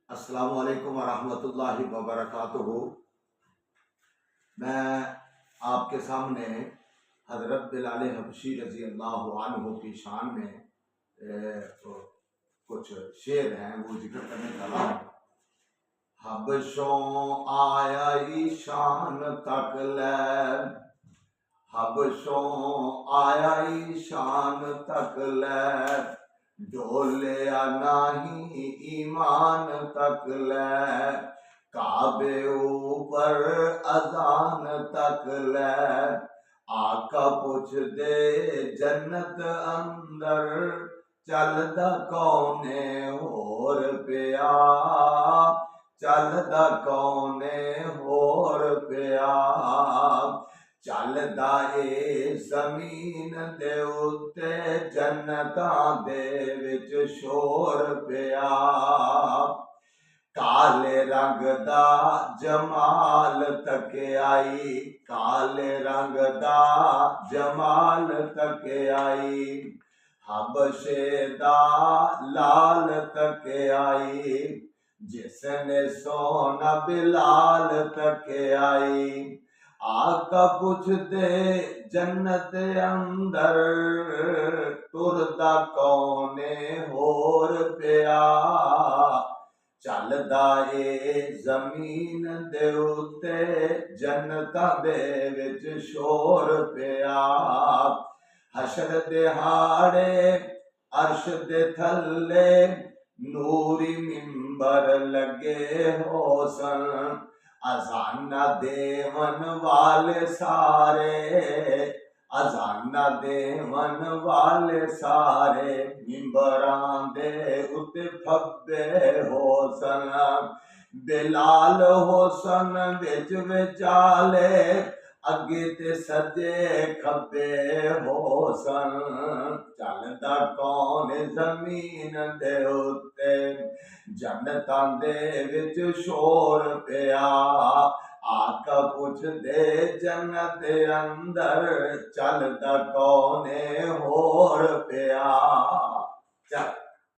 अस्सलामु अलैकुम वरहमतुल्लाहि वबरकातुहू। मैं आपके सामने हज़रत बिलाल हबशी रज़ी अल्लाह अन्हु की शान में कुछ शेर हैं वो जिक्र करने चला हूँ। हबशों आया ईशान तक ले, हबशों आया ईशान तक ले, डोलिया नहीं ईमान तक ले, काबे ऊपर अजान तक ले, आका पुछ दे जन्नत अंदर, चलदा कौने होर पिया, चलदा कौने होर पिया, चलदा ए जमीन दे उत्ते जन्नतां दे विच शोर पिया, काले रंग दा जमाल तकियाई, काले रंग दा जमाल तकियाई, हबशे दा लाल तकियाई, जिसने सोना बिलाल तकियाई, आका पुछ दे जन्नत अंदर, तुरदा कौने होर पिया, चलदा ए जमीन दे उत्ते जन्नतां दे विच शोर पिया, हशर दिहाड़े अर्श दे थल्ले नूरी मिंबर लगे होसन, अजाना देवन वाले सारे, अजाना देवन वाले सारे, मिंबरां दे उत्ते फब्बे होसन, बिलाल होसन विच विचाले, अगे ते सजे खब्बे होसन, चलदा कौन जमीन दे उत्ते जन्नतां दे विच शोर पिया, आका पुछ दे जन्नत अंदर, चलदा कौने होर पिया। चल